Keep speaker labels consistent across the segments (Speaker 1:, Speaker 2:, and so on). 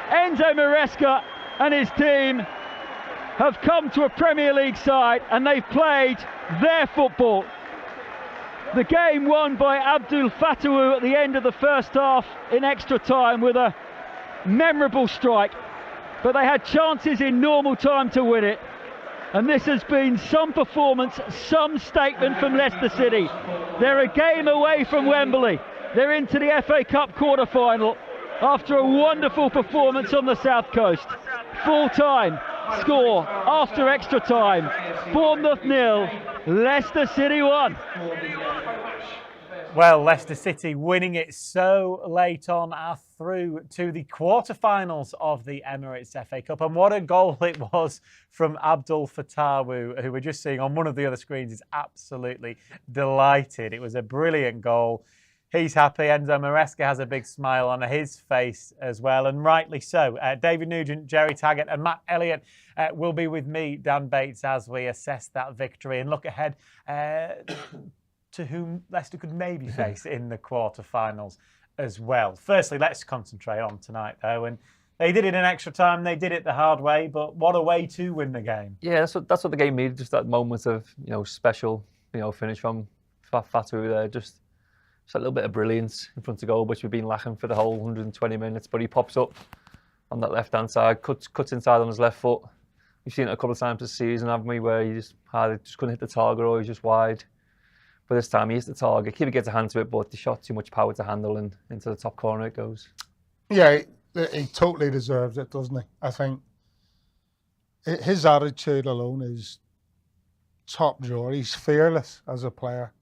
Speaker 1: Enzo Maresca and his team have come to a Premier League side and they've played their football. The game won by Abdul Fatawu at the end of the first half in extra time with a memorable strike, but they had chances in normal time to win it. And this has been some performance, some statement from Leicester City. They're a game away from Wembley. They're into the FA Cup quarter-final after a wonderful performance on the South Coast. Full-time score after extra time. Bournemouth 0, Leicester City 1.
Speaker 2: Well, Leicester City winning it so late on are through to the quarterfinals of the Emirates FA Cup. And what a goal it was from Abdul Fatawu, who we're just seeing on one of the other screens, is absolutely delighted. It was a brilliant goal. He's happy. Enzo Maresca has a big smile on his face as well, and rightly so. David Nugent, Jerry Taggart and Matt Elliott will be with me, Dan Bates, as we assess that victory and look ahead to whom Leicester could maybe face in the quarterfinals as well. Firstly, let's concentrate on tonight, though. And they did it in extra time. They did it the hard way, but what a way to win the game.
Speaker 3: Yeah, that's what the game needed. Just that moment of special finish from Fatawu there. Just a little bit of brilliance in front of goal, which we've been lacking for the whole 120 minutes. But he pops up on that left-hand side, cuts inside on his left foot. We've seen it a couple of times this season, haven't we, where he just couldn't hit the target or he's just wide. But this time he hits the target. Keeper gets a hand to it, but the shot too much power to handle, and into the top corner it goes.
Speaker 4: Yeah, he totally deserves it, doesn't he? I think his attitude alone is top drawer. He's fearless as a player.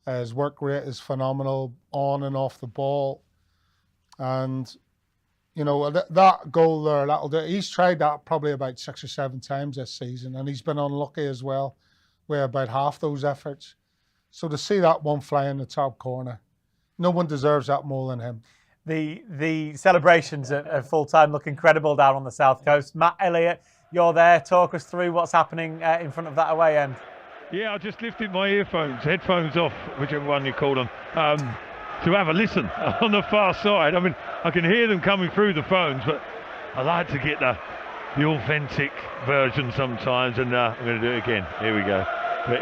Speaker 4: His work rate is phenomenal on and off the ball. And, that goal there, that'll do. He's tried that probably about 6 or 7 times this season, and he's been unlucky as well with about half those efforts. So to see that one fly in the top corner, no one deserves that more than him.
Speaker 2: The celebrations at full time look incredible down on the South Coast. Matt Elliott, you're there. Talk us through what's happening in front of that away end.
Speaker 5: Yeah, I just lifted my headphones off, whichever one you call them, to have a listen on the far side. I mean, I can hear them coming through the phones, but I like to get the authentic version sometimes, and I'm going to do it again. Here we go. But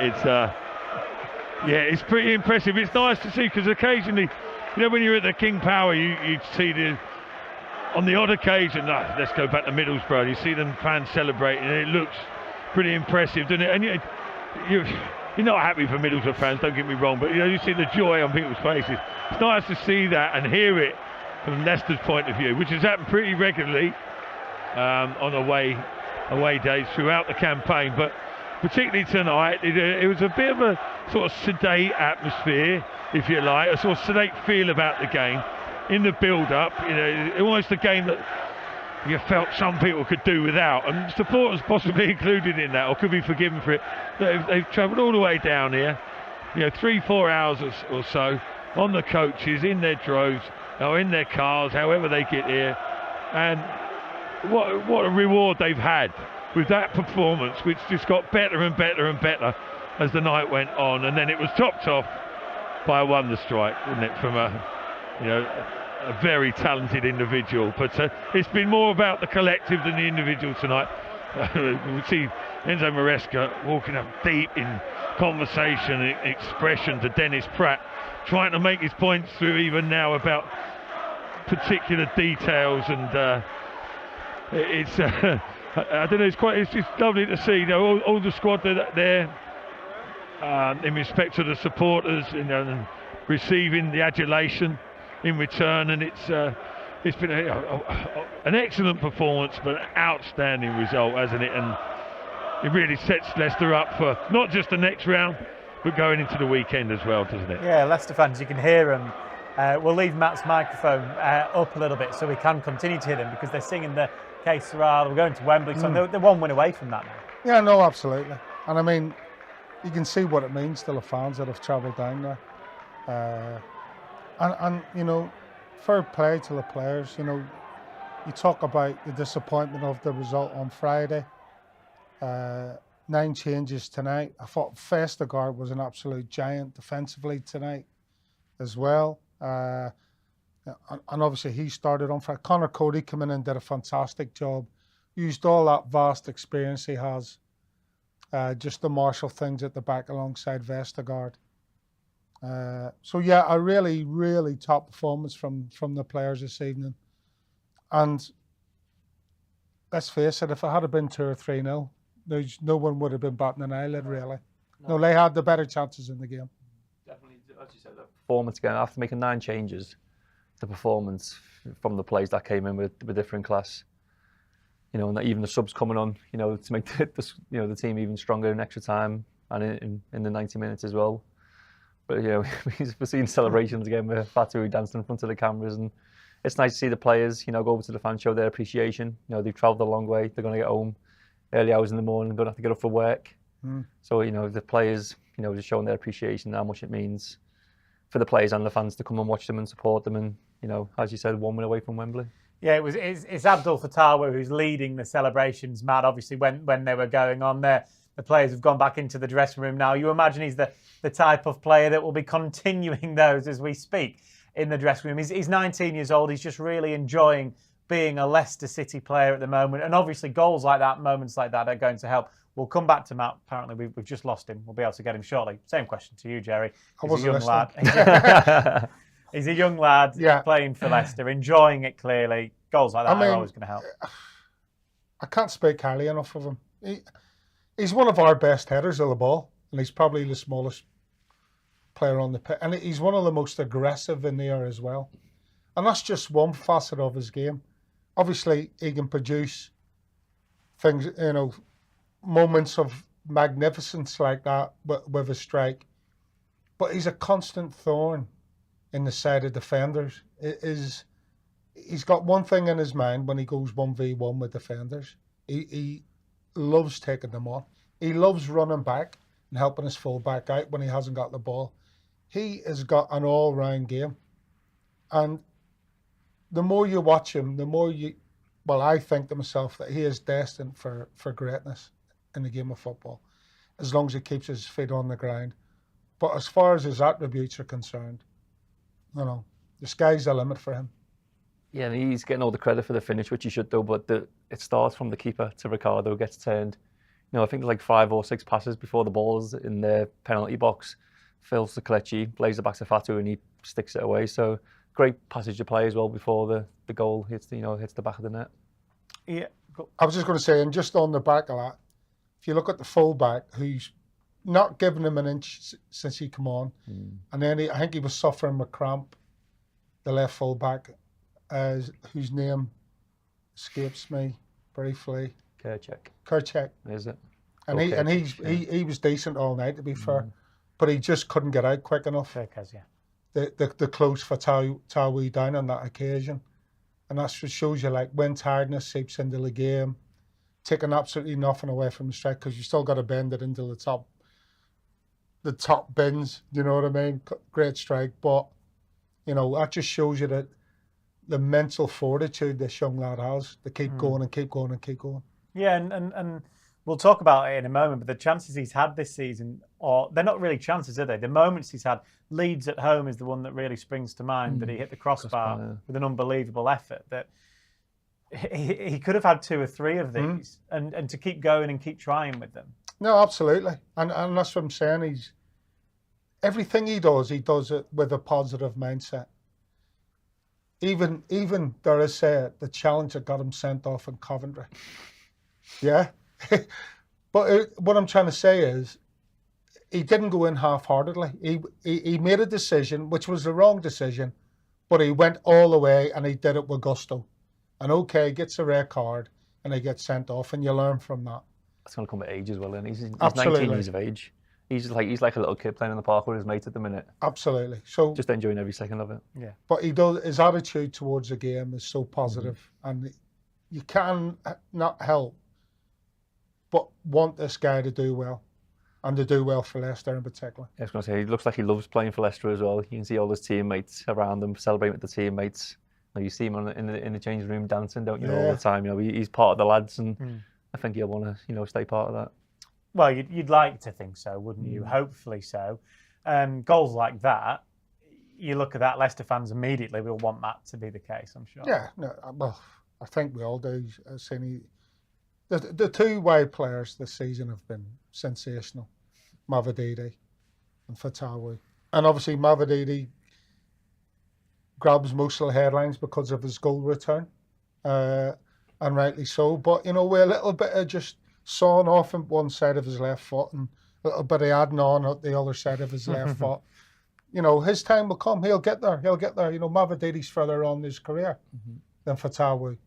Speaker 5: it's pretty impressive. It's nice to see, because occasionally, when you're at the King Power, you see on the odd occasion, let's go back to Middlesbrough, you see them fans celebrating, and it looks pretty impressive, doesn't it? And you're not happy for Middlesbrough fans, don't get me wrong, but you see the joy on people's faces. It's nice to see that and hear it from Leicester's point of view, which has happened pretty regularly on away days throughout the campaign, but particularly tonight, it was a bit of a sort of sedate atmosphere, if you like, a sort of sedate feel about the game in the build-up. Almost a game that you felt some people could do without, and supporters possibly included in that, or could be forgiven for it. They've travelled all the way down here, 3-4 hours or so on the coaches, in their droves, or in their cars, however they get here, and what a reward they've had with that performance, which just got better and better and better as the night went on, and then it was topped off by a wonder strike, wasn't it, from a very talented individual. But it's been more about the collective than the individual tonight. We see Enzo Maresca walking up deep in conversation and expression to Dennis Pratt, trying to make his points through even now about particular details, and it's I don't know, it's just lovely to see all the squad there in respect to the supporters, and receiving the adulation in return, and it's been an excellent performance, but an outstanding result, hasn't it? And it really sets Leicester up for not just the next round, but going into the weekend as well, doesn't it?
Speaker 2: Yeah, Leicester fans, you can hear them. We'll leave Matt's microphone up a little bit so we can continue to hear them, because they're singing the Que Sera. We're going to Wembley, so they're one win away from that now.
Speaker 4: Yeah, no, absolutely. And I mean, you can see what it means to the fans that have travelled down there. And fair play to the players. You talk about the disappointment of the result on Friday. 9 changes tonight. I thought Vestergaard was an absolute giant defensively tonight as well. And obviously he started on fire. Connor Cody came in and did a fantastic job. Used all that vast experience he has. Just to marshal things at the back alongside Vestergaard. So yeah, a really, really top performance from the players this evening. And let's face it, if it had been 2 or 3-0, no one would have been batting an eyelid, really. No, they had the better chances in the game.
Speaker 3: Definitely, as you said, the performance again, after making 9 changes, the performance from the players that came in with different class. You know, and even the subs coming on, you know, to make the team even stronger in extra time and in the 90 minutes as well. But you know, we're seeing celebrations again with Fatawu dancing in front of the cameras, and it's nice to see the players, you know, go over to the fans, show their appreciation. You know, they've travelled a long way. They're going to get home early hours in the morning, don't have to get up for work. So you know, the players, you know, just showing their appreciation, how much it means for the players and the fans to come and watch them and support them. And you know, as you said, 1 win away from Wembley.
Speaker 2: Yeah, it's Abdul Fatawu who's leading the celebrations, Matt. Obviously, when they were going on there, the players have gone back into the dressing room now. You imagine he's the type of player that will be continuing those as we speak in the dressing room. He's 19 years old. He's just really enjoying being a Leicester City player at the moment. And obviously, goals like that, moments like that are going to help. We'll come back to Matt. Apparently, we've just lost him. We'll be able to get him shortly. Same question to you, Jerry. He's a young lad. He's a young lad playing for Leicester, enjoying it clearly. Goals like that are always going to help.
Speaker 4: I can't speak highly enough of him. He's one of our best headers of the ball, and he's probably the smallest player on the pitch. And he's one of the most aggressive in the air as well. And that's just one facet of his game. Obviously, he can produce things, you know, moments of magnificence like that with a strike. But he's a constant thorn in the side of defenders. He's got one thing in his mind when he goes 1v1 with defenders. He loves taking them on. He loves running back and helping his full back out when he hasn't got the ball. He has got an all-round game. And the more you watch him, the more I think to myself that he is destined for greatness in the game of football, as long as he keeps his feet on the ground. But as far as his attributes are concerned, you know, the sky's the limit for him.
Speaker 3: Yeah, and he's getting all the credit for the finish, which he should do, but it starts from the keeper to Ricardo, gets turned. You know, I think there's like 5 or 6 passes before the ball's in the penalty box. Fills to Kelechi, plays it back to Fatawu, and he sticks it away. So great passage to play as well before the goal hits the back of the net.
Speaker 2: Yeah,
Speaker 4: I was just going to say, and just on the back of that, if you look at the full-back, who's not given him an inch since he come on, and then I think he was suffering with cramp, the left full-back, whose name escapes me briefly. Kerchek.
Speaker 3: Is it?
Speaker 4: And he was decent all night, to be fair, but he just couldn't get out quick enough. The close Fatawu down on that occasion, and that's what shows you, like, when tiredness seeps into the game, taking absolutely nothing away from the strike, because you still got to bend it into the top bins. You know what I mean? Great strike, but you know, that just shows you that the mental fortitude this young lad has to keep going and keep going and keep going.
Speaker 2: Yeah, and we'll talk about it in a moment, but the chances he's had this season, they're not really chances, are they? The moments he's had. Leeds at home is the one that really springs to mind, that he hit the crossbar with an unbelievable effort. That he could have had 2 or 3 of these, and to keep going and keep trying with them. No,
Speaker 4: absolutely. And that's what I'm saying. Everything he does it with a positive mindset. Even dare I say it, the challenge that got him sent off in Coventry. Yeah. But what I'm trying to say is, he didn't go in half-heartedly. He made a decision, which was the wrong decision, but he went all the way and he did it with gusto. And okay, gets a red card and he gets sent off, and you learn from that.
Speaker 3: That's going to come at age as well, and he's
Speaker 4: Absolutely.
Speaker 3: 19 years of age. He's like a little kid playing in the park with his mates at the minute.
Speaker 4: Absolutely. So
Speaker 3: just enjoying every second of it.
Speaker 2: Yeah.
Speaker 4: But his attitude towards the game is so positive, and you can not help but want this guy to do well, and to do well for Leicester in particular.
Speaker 3: I was going to say, he looks like he loves playing for Leicester as well. You can see all his teammates around him celebrating with the teammates. You see him in the changing room dancing, don't you, all the time? You know, he's part of the lads, and I think he'll want to, stay part of that.
Speaker 2: Well, you'd like to think so, wouldn't you? Hopefully so. Goals like that, you look at that, Leicester fans immediately will want that to be the case, I'm sure.
Speaker 4: Yeah, no, well, I think we all do. The two wide players this season have been sensational, Mavididi and Fatawu. And obviously Mavididi grabs most of the headlines because of his goal return, and rightly so. But, you know, we're a little bit of just sawing off on one side of his left foot and a little bit of adding on at the other side of his left foot. You know, his time will come. He'll get there. You know, Mavididi's further on in his career than Fatawu.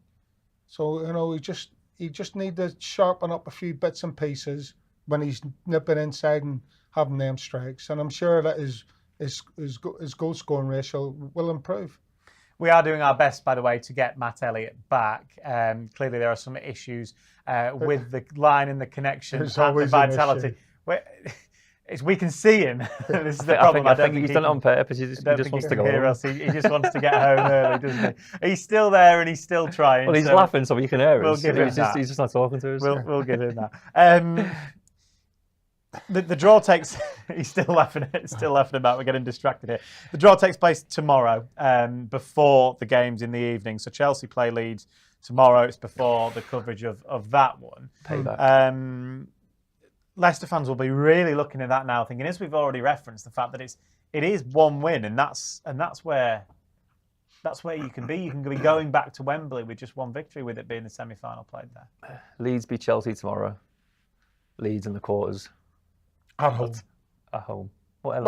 Speaker 4: So, you know, he just need to sharpen up a few bits and pieces when he's nipping inside and having them strikes. And I'm sure that his goal scoring ratio will improve.
Speaker 2: We are doing our best, by the way, to get Matt Elliott back. Clearly, there are some issues with the line and the connection and the vitality. We can see him. This is the problem.
Speaker 3: I think he's done it on purpose. He just wants to go home.
Speaker 2: He just wants to get home early, doesn't he? He's still there and he's still trying.
Speaker 3: Well, he's laughing, so you can hear
Speaker 2: we'll
Speaker 3: him. He's just not talking to us.
Speaker 2: We'll give him that. The draw takes. He's still laughing about. We're getting distracted here. The draw takes place tomorrow, before the games in the evening. So Chelsea play Leeds tomorrow. It's before the coverage of that one.
Speaker 3: Payback.
Speaker 2: Leicester fans will be really looking at that now, thinking, as we've already referenced, the fact that it is one win, and that's where you can be. You can be going back to Wembley with just one victory, with it being the semi-final played there.
Speaker 3: Leeds beat Chelsea tomorrow. Leeds in the quarters.
Speaker 4: At home.
Speaker 3: At home.
Speaker 4: Well,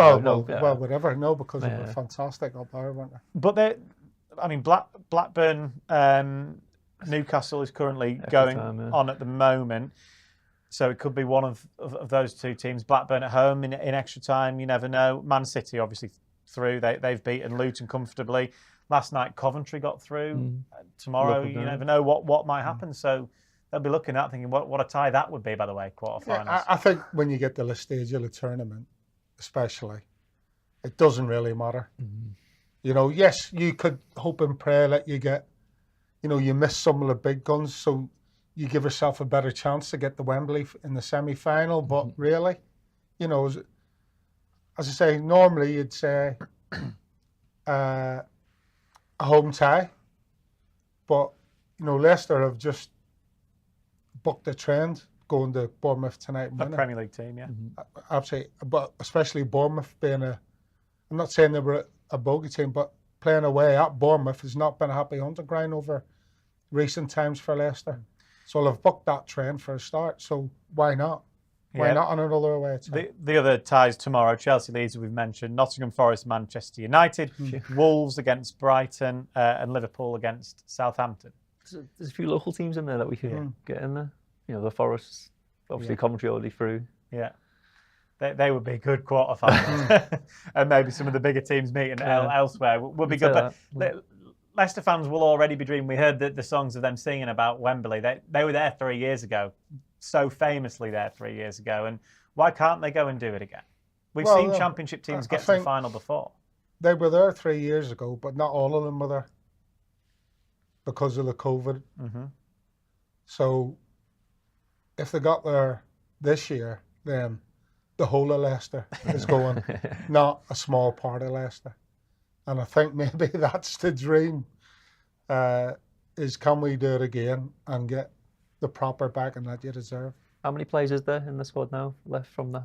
Speaker 4: whatever. No, because they were fantastic up there, weren't they?
Speaker 2: But Blackburn, Newcastle is currently going on at the moment. So it could be one of those two teams. Blackburn at home in extra time, you never know. Man City obviously through. They've beaten Luton comfortably. Last night Coventry got through. Tomorrow you never know what might happen. So they'll be looking at thinking what a tie that would be, by the way, quarterfinals.
Speaker 4: Yeah, I think when you get to the stage of the tournament, especially, it doesn't really matter. You know, yes, you could hope and pray that you get, you know, you miss some of the big guns, so you give yourself a better chance to get to Wembley in the semi-final. But really, you know, as I say, normally you'd say a home tie. But, you know, Leicester have just booked a trend going to Bournemouth tonight and winning.
Speaker 2: A Premier League team, yeah.
Speaker 4: Absolutely. But especially Bournemouth being I'm not saying they were a bogey team, but playing away at Bournemouth has not been a happy hunting ground over recent times for Leicester. So they've booked that trend for a start. So why not? Why not on another away tie?
Speaker 2: The other ties tomorrow, Chelsea Leeds, we've mentioned, Nottingham Forest, Manchester United, Wolves against Brighton, and Liverpool against Southampton.
Speaker 3: There's a few local teams in there that we could get in there. You know, the Forest, obviously Coventry already through. Yeah.
Speaker 2: They would be good quarterfinals. And maybe some of the bigger teams meeting elsewhere would be good. But Leicester fans will already be dreaming. We heard the songs of them singing about Wembley. They were there 3 years ago, so famously there 3 years ago. And why can't they go and do it again? We've seen Championship teams get to the final before.
Speaker 4: They were there 3 years ago, but not all of them were there because of the COVID. So if they got there this year, then the whole of Leicester is going, not a small part of Leicester. And I think maybe that's the dream, is can we do it again and get the proper backing that you deserve.
Speaker 3: How many players is there in the squad now left from the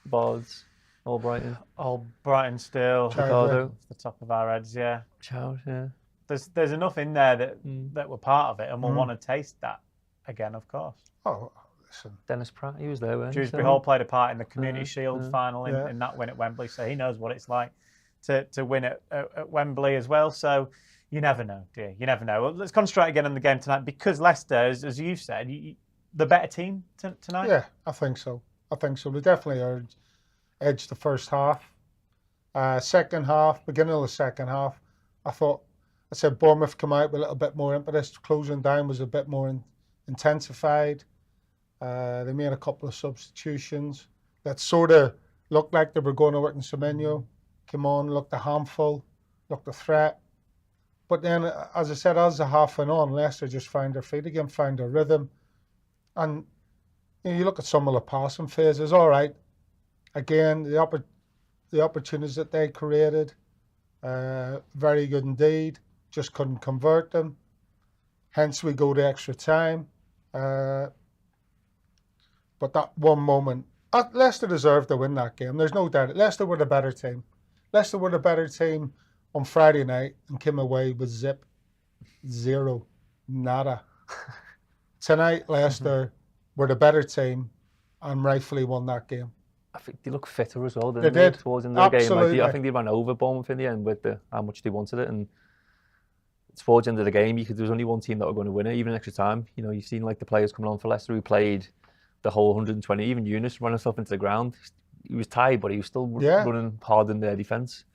Speaker 3: Bards, Albrighton?
Speaker 2: Albrighton still.
Speaker 3: Ricardo.
Speaker 2: The top of our heads, yeah.
Speaker 3: Child, yeah.
Speaker 2: There's enough in there that were part of it, and we'll want to taste that again, of course.
Speaker 4: Oh, listen.
Speaker 3: Dennis Pratt, he was there, weren't he?
Speaker 2: Dewsbury Hall played a part in the Community Shield final in that win at Wembley, so he knows what it's like to win at Wembley as well. So you never know, dear. You never know. Well, let's concentrate again on the game tonight, because Leicester, as you said, the better team tonight?
Speaker 4: Yeah, I think so. They definitely are edged the first half. Second half, beginning of the second half, I said Bournemouth come out with a little bit more impetus. Closing down was a bit more intensified. They made a couple of substitutions that sort of looked like they were going to work in Semenyo. Came on, looked a handful, looked a threat. But then, as I said, as the half went on, Leicester just found their feet again, found their rhythm. And you look at some of the passing phases, all right. Again, the opportunities that they created, very good indeed. Just couldn't convert them. Hence, we go to extra time. But that one moment, Leicester deserved to win that game. There's no doubt. Leicester were the better team. Leicester were the better team on Friday night and came away with zip, zero, nada. Tonight, Leicester were the better team and rightfully won that game.
Speaker 3: I think they look fitter as well,
Speaker 4: They
Speaker 3: didn't they?
Speaker 4: did.
Speaker 3: Towards the end of the game.
Speaker 4: Absolutely.
Speaker 3: I think they ran over Bournemouth in the end with how much they wanted it. And towards the end of the game, there was only one team that were going to win it, even in extra time. You know, you've seen like the players coming on for Leicester who played the whole 120. Even Yunus ran himself into the ground. He was tired, but he was still running hard in their defence.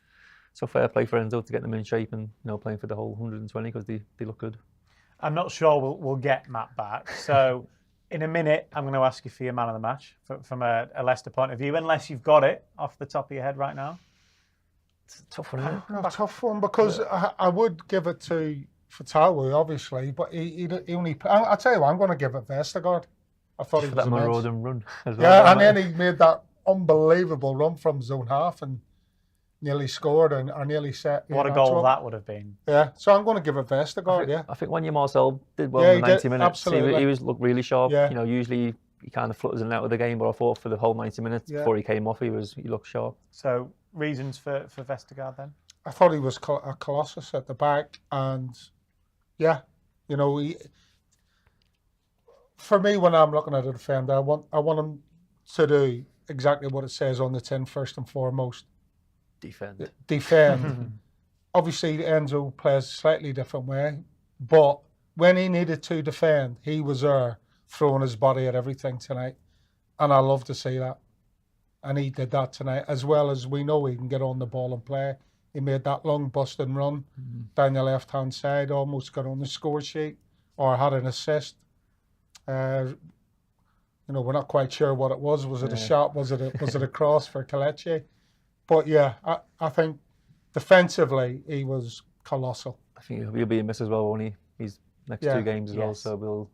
Speaker 3: So fair play for Enzo to get them in shape and playing for the whole 120 because they look good.
Speaker 2: I'm not sure we'll get Matt back. So in a minute, I'm going to ask you for your man of the match from a Leicester point of view, unless you've got it off the top of your head right now.
Speaker 3: It's a tough one, isn't it?
Speaker 4: A tough one because I would give it to Fatawu, obviously, but he only. I'll tell you what, I'm going to give it Vestergaard. I thought he was
Speaker 3: that
Speaker 4: immense.
Speaker 3: marauding run as well.
Speaker 4: Yeah, and then he made that unbelievable run from zone half and nearly scored or nearly set.
Speaker 2: What a goal that would have been.
Speaker 4: Yeah, so I'm going to give it Vestergaard,
Speaker 3: I think when Marcel did well in the 90 minutes.
Speaker 4: Absolutely.
Speaker 3: He was looked really sharp.
Speaker 4: Yeah.
Speaker 3: Usually he kind of flutters in and out of the game, but I thought for the whole 90 minutes before he came off, he looked sharp.
Speaker 2: So reasons for Vestergaard then?
Speaker 4: I thought he was a colossus at the back, and for me, when I'm looking at a defender, I want him to do exactly what it says on the tin first and foremost. Defend. Obviously, Enzo plays a slightly different way, but when he needed to defend, he was there, throwing his body at everything tonight, and I love to see that. And he did that tonight, as well as we know he can get on the ball and play. He made that long busting run down the left-hand side, almost got on the score sheet, or had an assist. We're not quite sure what it was. Was it a shot? Was it a cross for Kelechi? But yeah, I think defensively he was colossal.
Speaker 3: I think he'll be a miss as well, won't he? He's next 2 games as well, so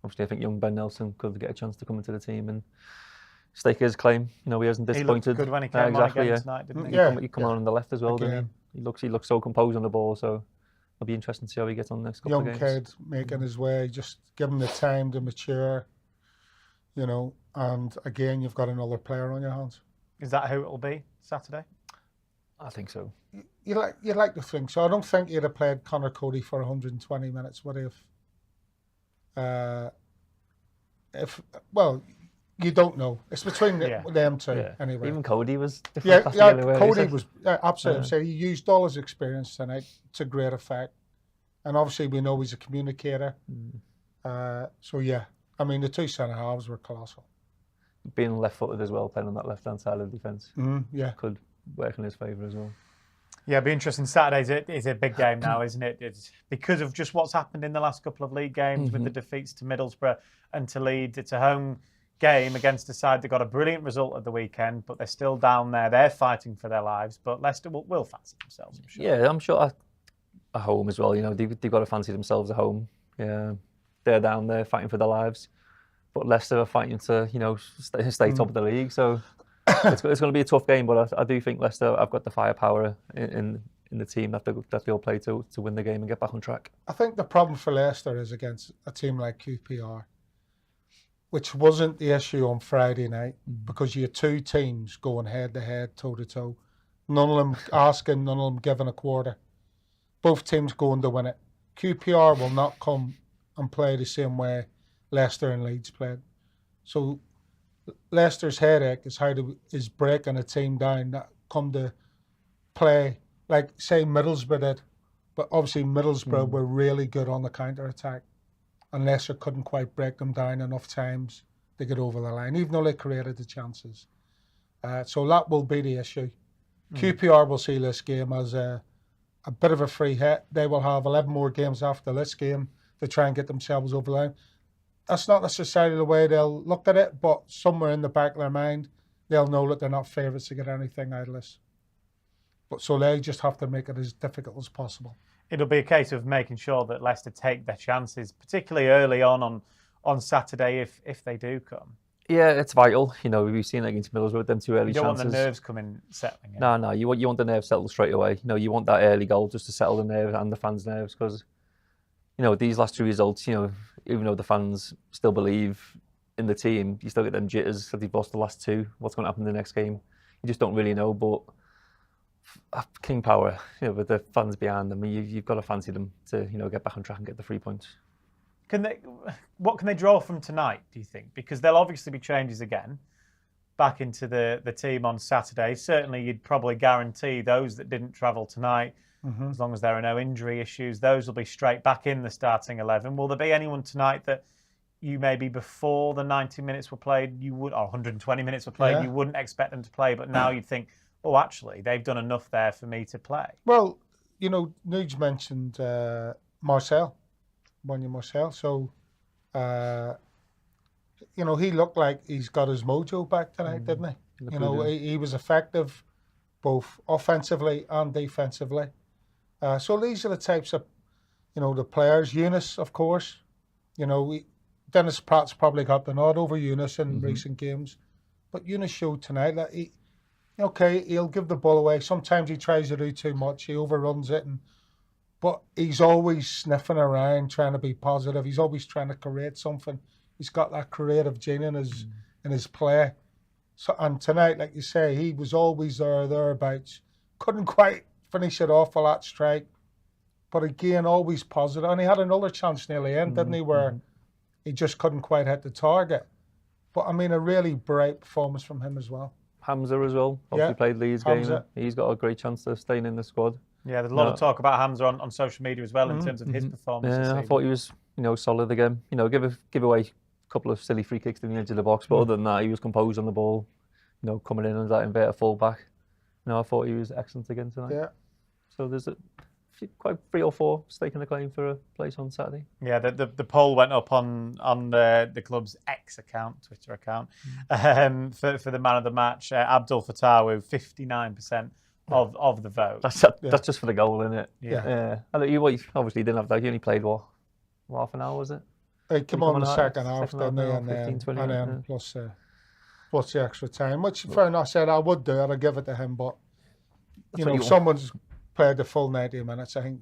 Speaker 3: I think young Ben Nelson could get a chance to come into the team and stake his claim. He hasn't disappointed.
Speaker 2: He looked good when he came on again tonight, didn't he?
Speaker 3: He come on the left as well, didn't he? He looks so composed on the ball, so it'll be interesting to see how he gets on the next couple of games.
Speaker 4: Young kid making his way, just give him the time to mature, and again, you've got another player on your hands.
Speaker 2: Is that who it'll be Saturday?
Speaker 3: I think so.
Speaker 4: You'd like to think so. I don't think he'd have played Connor Cody for 120 minutes, would he have? You don't know. It's between them two, anyway.
Speaker 3: Even Cody was different.
Speaker 4: Cody was absolutely. So he used all his experience tonight to great effect, and obviously we know he's a communicator. The 2 centre halves were colossal.
Speaker 3: Being left-footed as well, playing on that left-hand side of the defence, could work in his favour as well. Yeah,
Speaker 2: it'll be interesting. Saturday is a big game now, isn't it? It's because of just what's happened in the last couple of league games with the defeats to Middlesbrough and to Leeds. It's a home game against a side that got a brilliant result at the weekend, but they're still down there. They're fighting for their lives, but Leicester will fancy themselves, I'm sure.
Speaker 3: Yeah, I'm sure at home as well. They've got to fancy themselves at home. Yeah, they're down there fighting for their lives, but Leicester are fighting to stay top of the league. So it's going to be a tough game, but I do think Leicester have got the firepower in the team that they'll play to win the game and get back on track.
Speaker 4: I think the problem for Leicester is against a team like QPR, which wasn't the issue on Friday night, because you had 2 teams going head-to-head, toe-to-toe. None of them asking, none of them giving a quarter. Both teams going to win it. QPR will not come and play the same way Leicester and Leeds played. So Leicester's headache is breaking a team down that come to play like, say, Middlesbrough did. But obviously Middlesbrough were really good on the counter-attack. And Leicester couldn't quite break them down enough times to get over the line, even though they created the chances. So that will be the issue. QPR will see this game as a bit of a free hit. They will have 11 more games after this game to try and get themselves over the line. That's not necessarily the way they'll look at it, but somewhere in the back of their mind, they'll know that they're not favourites to get anything out of this. So they just have to make it as difficult as possible.
Speaker 2: It'll be a case of making sure that Leicester take their chances, particularly early on Saturday if they do come.
Speaker 3: Yeah, it's vital. We've seen it against Middlesbrough with them 2 early
Speaker 2: You don't
Speaker 3: chances.
Speaker 2: want the nerves coming settling in.
Speaker 3: No, you want the nerves settled straight away. You want that early goal just to settle the nerves and the fans' nerves because, these last 2 results, even though the fans still believe in the team, you still get them jitters that they've lost the last 2. What's going to happen in the next game? You just don't really know. But King Power, with the fans behind them, you've got to fancy them to, get back on track and get the 3 points.
Speaker 2: What can they draw from tonight, do you think? Because there'll obviously be changes again back into the team on Saturday. Certainly, you'd probably guarantee those that didn't travel tonight, as long as there are no injury issues, those will be straight back in the starting 11. Will there be anyone tonight that you maybe before the 90 minutes were played, or 120 minutes were played, you wouldn't expect them to play, but now you'd think, oh, actually, they've done enough there for me to play?
Speaker 4: Well, Nuge mentioned Marcel. So, he looked like he's got his mojo back tonight, didn't he? He was effective both offensively and defensively. So these are the types of, the players. Eunice, of course. Dennis Pratt's probably got the nod over Eunice in recent games. But Eunice showed tonight that he'll give the ball away. Sometimes he tries to do too much. He overruns it but he's always sniffing around, trying to be positive. He's always trying to create something. He's got that creative gene in his play. So, and tonight, like you say, he was always thereabouts. Couldn't quite finish it off for that strike, but again, always positive. And he had another chance nearly in, didn't he, where he just couldn't quite hit the target. But I mean, a really bright performance from him as well.
Speaker 3: Hamza as well. Obviously played Leeds game. He's got a great chance of staying in the squad.
Speaker 2: Yeah, there's a lot of talk about Hamza on social media as well in terms of his performance.
Speaker 3: Yeah, I thought he was, solid again. Give away a couple of silly free kicks to the edge of the box, but other than that, he was composed on the ball. Coming in as that inverted fullback. I thought he was excellent again tonight.
Speaker 4: Yeah.
Speaker 3: So there's quite 3 or 4 staking a claim for a place on Saturday.
Speaker 2: Yeah, the poll went up on the club's X account, Twitter account, for the man of the match. Abdul Fatawu, 59% of the vote.
Speaker 3: That's just for the goal, isn't it?
Speaker 2: Yeah.
Speaker 3: And you obviously didn't have that. You only played half an hour, was it?
Speaker 4: He came on the second half,
Speaker 3: didn't he?
Speaker 4: and
Speaker 3: 15, 20
Speaker 4: then
Speaker 3: minutes,
Speaker 4: plus the extra time. Which, fair enough, I said I would do it. I'd give it to him, but if someone's played the full 90 minutes, I think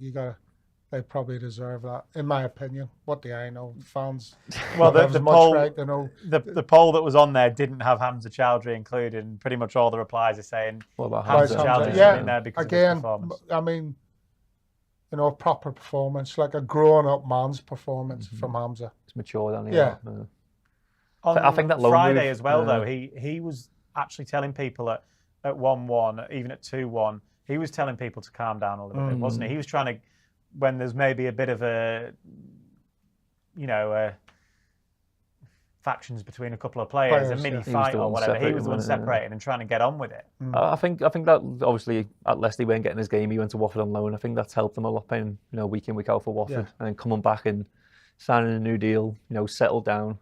Speaker 4: they probably deserve that, in my opinion. What do I know? Fans.
Speaker 2: Well, the poll that was on there didn't have Hamza Chowdhury included, and pretty much all the replies are saying Hamza Chowdhury in there because of his performance. I
Speaker 4: mean, a proper performance, like a grown-up man's performance from Hamza.
Speaker 3: It's mature, doesn't he?
Speaker 4: Yeah.
Speaker 2: I think that Friday as well, though, he was actually telling people at 1-1, even at 2-1, he was telling people to calm down a little bit, wasn't he? He was trying to, when there's maybe a bit of factions between a couple of players, a mini fight or whatever, he was the one separating and trying to get on with it.
Speaker 3: I think that obviously at Leicester he weren't getting his game. He went to Watford on loan. I think that's helped him a lot, playing week in week out for Watford, and then coming back and signing a new deal. Settled down,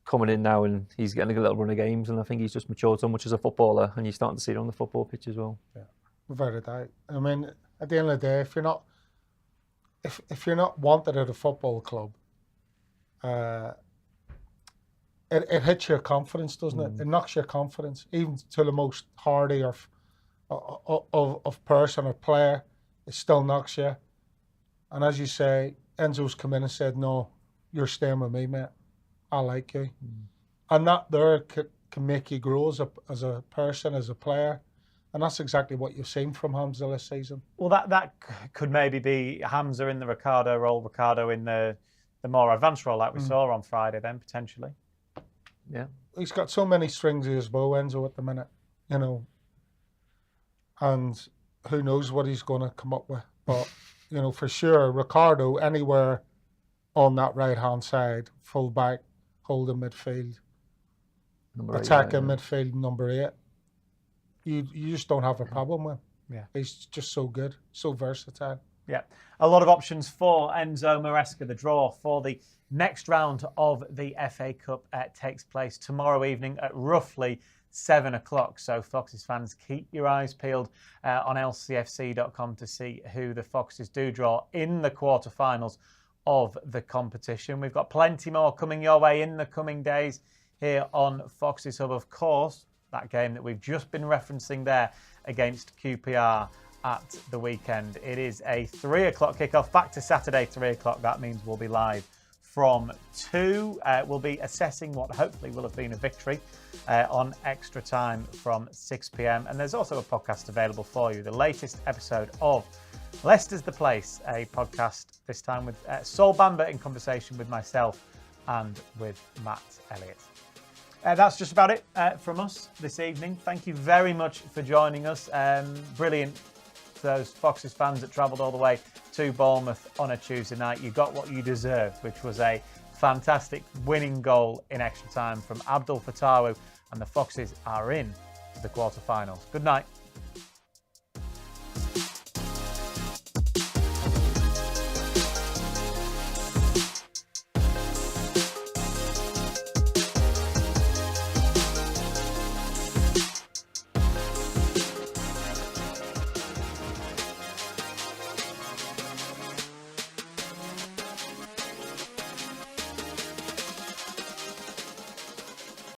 Speaker 3: coming in now, and he's getting a little run of games. And I think he's just matured so much as a footballer, and you're starting to see it on the football pitch as well.
Speaker 4: Yeah, without a doubt. I mean, at the end of the day, if you're not wanted at a football club, it hits your confidence, doesn't it? It knocks your confidence, even to the most hardy of person or player. It still knocks you. And as you say, Enzo's come in and said, "No, you're staying with me, mate. I like you," and that there can make you grow as a person, as a player. And that's exactly what you've seen from Hamza this season.
Speaker 2: Well, that could maybe be Hamza in the Ricardo role, Ricardo in the more advanced role like we saw on Friday then, potentially.
Speaker 3: Yeah.
Speaker 4: He's got so many strings to his bow, Enzo, at the minute, and who knows what he's going to come up with. But, for sure, Ricardo, anywhere on that right-hand side, full back, holding midfield, attacking midfield, number 8, you just don't have a problem with him.
Speaker 2: Yeah.
Speaker 4: He's just so good, so versatile.
Speaker 2: Yeah. A lot of options for Enzo Maresca. The draw for the next round of the FA Cup takes place tomorrow evening at roughly 7 o'clock. So Foxes fans, keep your eyes peeled on lcfc.com to see who the Foxes do draw in the quarterfinals of the competition. We've got plenty more coming your way in the coming days here on Fox's Hub. Of course, that game that we've just been referencing there against QPR at the weekend. It is a 3 o'clock kickoff, back to Saturday 3 o'clock. That means we'll be live from 2. We'll be assessing what hopefully will have been a victory on extra time from 6 p.m. And there's also a podcast available for you, the latest episode of Leicester's the Place, a podcast this time with Sol Bamba in conversation with myself and with Matt Elliott. That's just about it from us this evening. Thank you very much for joining us. Brilliant for those Foxes fans that travelled all the way to Bournemouth on a Tuesday night. You got what you deserved, which was a fantastic winning goal in extra time from Abdul Fatawu, and the Foxes are in the quarterfinals. Good night.